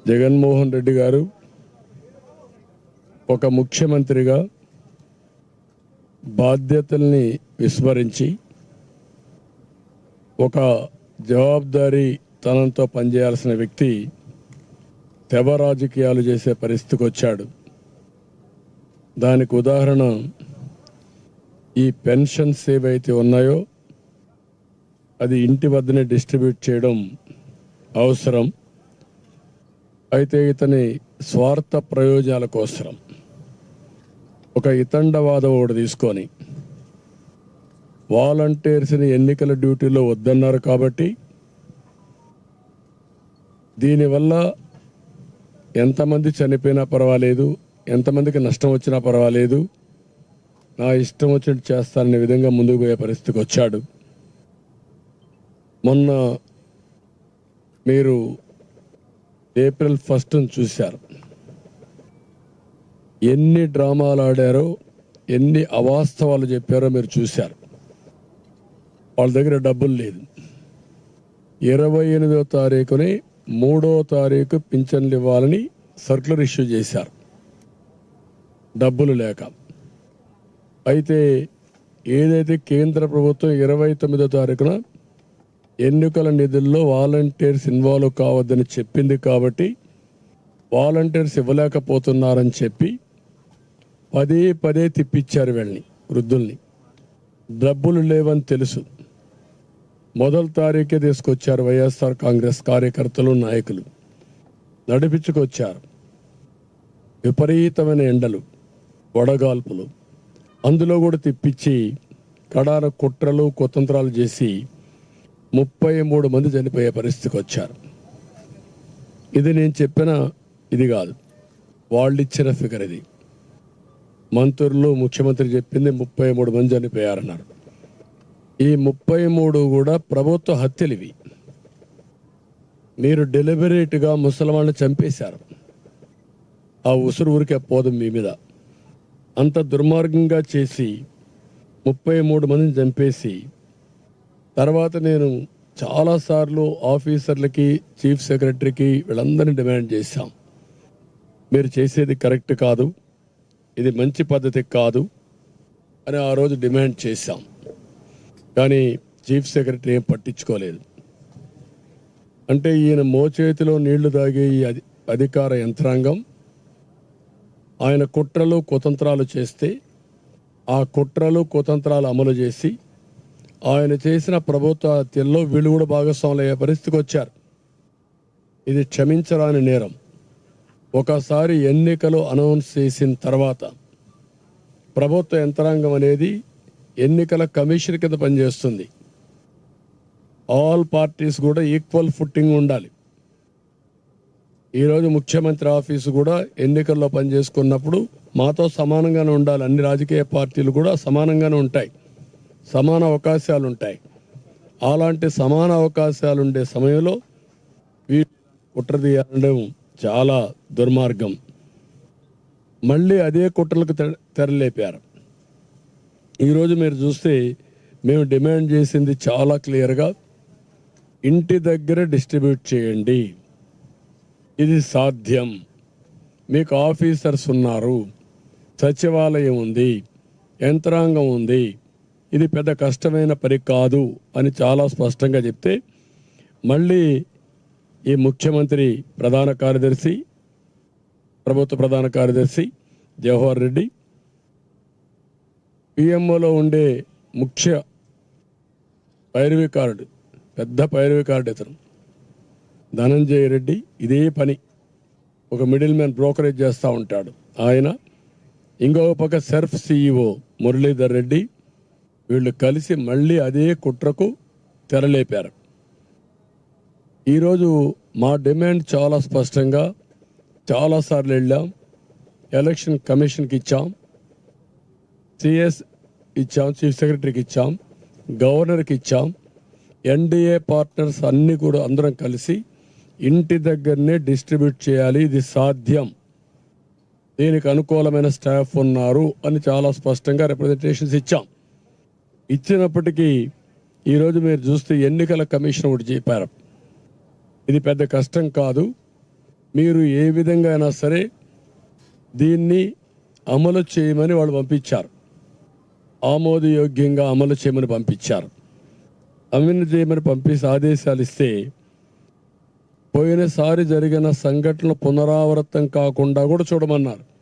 జగన్మోహన్ రెడ్డి గారు ఒక ముఖ్యమంత్రిగా బాధ్యతల్ని విస్మరించి ఒక జవాబుదారీ తనంతో పనిచేయాల్సిన వ్యక్తి తెవ రాజకీయాలు చేసే పరిస్థితికి వచ్చాడు. దానికి ఉదాహరణ ఈ పెన్షన్స్ ఏవైతే ఉన్నాయో అది ఇంటి వద్దనే డిస్ట్రిబ్యూట్ చేయడం అవసరం. అయితే ఇతని స్వార్థ ప్రయోజనాల కోసం ఒక ఇతండవాదం ఒకటి తీసుకొని వాలంటీర్స్ని ఎన్నికల డ్యూటీలో వద్దన్నారు కాబట్టి దీనివల్ల ఎంతమంది చనిపోయినా పర్వాలేదు, ఎంతమందికి నష్టం వచ్చినా పర్వాలేదు, నా ఇష్టం వచ్చినట్టు చేస్తాననే విధంగా ముందుకు పోయే పరిస్థితికి వచ్చాడు. మొన్న మీరు ఏప్రిల్ 1 చూశారు. ఎన్ని డ్రామాలు ఆడారో, ఎన్ని అవాస్తవాలు చెప్పారో మీరు చూశారు. వాళ్ళ దగ్గర డబ్బులు లేదు. 28వ తారీఖుని 3వ తారీఖు పింఛన్లు ఇవ్వాలని సర్క్యులర్ ఇష్యూ చేశారు డబ్బులు లేక. అయితే ఏదైతే కేంద్ర ప్రభుత్వం 29వ తారీఖున ఎన్నికల నిధుల్లో వాలంటీర్స్ ఇన్వాల్వ్ కావద్దని చెప్పింది కాబట్టి వాలంటీర్స్ ఇవ్వలేకపోతున్నారని చెప్పి పదే పదే తిప్పించారు వీళ్ళని, వృద్ధుల్ని. డబ్బులు లేవని తెలుసు. మొదటి తారీఖే తీసుకొచ్చారు వైఎస్ఆర్ కాంగ్రెస్ కార్యకర్తలు, నాయకులు నడిపించుకొచ్చారు. విపరీతమైన ఎండలు, వడగాల్పులు, అందులో కూడా తిప్పించి కడాన కుట్రలు కుతంత్రాలు చేసి 33 మంది చనిపోయే పరిస్థితికి వచ్చారు. ఇది నేను చెప్పిన ఇది కాదు, వాళ్ళు ఇచ్చిన ఫిగర్. ఇది మంత్రులు, ముఖ్యమంత్రి చెప్పింది 33 మంది చనిపోయారన్నారు. ఈ 33 కూడా ప్రభుత్వ హత్యలు ఇవి. మీరు డెలిబరేట్గా ముసలివాళ్ళని చంపేశారు. ఆ ఉసురు ఊరికే పోదు మీ మీద. అంత దుర్మార్గంగా చేసి 33 మందిని చంపేసి తర్వాత నేను చాలాసార్లు ఆఫీసర్లకి, చీఫ్ సెక్రటరీకి వీళ్ళందరినీ డిమాండ్ చేశాం, మీరు చేసేది కరెక్ట్ కాదు, ఇది మంచి పద్ధతి కాదు అని ఆ రోజు డిమాండ్ చేశాం. కానీ చీఫ్ సెక్రటరీ ఏం పట్టించుకోలేదు. అంటే ఈయన మోచేతిలో నీళ్లు తాగే ఈ అధికార యంత్రాంగం ఆయన కుట్రలు కుతంత్రాలు చేస్తే ఆ కుట్రలు కుతంత్రాలు అమలు చేసి ఆయన చేసిన ప్రభుత్వ హత్యల్లో వీళ్ళు కూడా భాగస్వాములు అయ్యే పరిస్థితికి వచ్చారు. ఇది క్షమించరాని నేరం. ఒకసారి ఎన్నికలు అనౌన్స్ చేసిన తర్వాత ప్రభుత్వ యంత్రాంగం అనేది ఎన్నికల కమిషన్ కింద పనిచేస్తుంది. ఆల్ పార్టీస్ కూడా ఈక్వల్ ఫుట్టింగ్ ఉండాలి. ఈరోజు ముఖ్యమంత్రి ఆఫీసు కూడా ఎన్నికల్లో పనిచేసుకున్నప్పుడు మాతో సమానంగానే ఉండాలి. అన్ని రాజకీయ పార్టీలు కూడా సమానంగానే ఉంటాయి, సమాన అవకాశాలు ఉంటాయి. అలాంటి సమాన అవకాశాలు ఉండే సమయంలో కుట్ర తీయడం చాలా దుర్మార్గం. మళ్ళీ అదే కుట్రలకు తెరలేపారు. ఈరోజు మీరు చూస్తే మేము డిమాండ్ చేసింది చాలా క్లియర్గా, ఇంటి దగ్గర డిస్ట్రిబ్యూట్ చేయండి, ఇది సాధ్యం. మీకు ఆఫీసర్స్ ఉన్నారు, సచివాలయం ఉంది, యంత్రాంగం ఉంది, ఇది పెద్ద కష్టమైన పని కాదు అని చాలా స్పష్టంగా చెప్తే మళ్ళీ ఈ ముఖ్యమంత్రి ప్రధాన కార్యదర్శి, ప్రభుత్వ ప్రధాన కార్యదర్శి జవహర్ రెడ్డి, పిఎంఓలో ఉండే ముఖ్య పైరవికారుడు, పెద్ద పైరవికారుడు ఇతను ధనంజయ రెడ్డి, ఇదే పని ఒక మిడిల్ మ్యాన్ బ్రోకరేజ్ చేస్తూ ఉంటాడు ఆయన. ఇంకొక పక్క సర్ఫ్ సిఇఓ మురళీధర్ రెడ్డి, వీళ్ళు కలిసి మళ్ళీ అదే కుట్రకు తెరలేపారు. ఈరోజు మా డిమాండ్ చాలా స్పష్టంగా చాలాసార్లు వెళ్ళాం, ఎలక్షన్ కమిషన్కి ఇచ్చాం, సిఎస్ ఇచ్చాం, చీఫ్ సెక్రటరీకి ఇచ్చాం, గవర్నర్కి ఇచ్చాం. ఎన్డీఏ పార్ట్నర్స్ అన్నీ కూడా అందరం కలిసి ఇంటి దగ్గరనే డిస్ట్రిబ్యూట్ చేయాలి, ఇది సాధ్యం, దీనికి అనుకూలమైన స్టాఫ్ ఉన్నారు అని చాలా స్పష్టంగా రిప్రజెంటేషన్స్ ఇచ్చాం. ఇచ్చినప్పటికీ ఈరోజు మీరు చూస్తే ఎన్నికల కమిషన్ ఒకటి చెప్పారు, ఇది పెద్ద కష్టం కాదు, మీరు ఏ విధంగా అయినా సరే దీన్ని అమలు చేయమని వాళ్ళు పంపించారు. ఆమోదయోగ్యంగా అమలు చేయమని పంపించారు. అమలు చేయమని పంపించి ఆదేశాలు ఇస్తే పోయినసారి జరిగిన సంఘటనలు పునరావృతం కాకుండా కూడా చూడమన్నారు.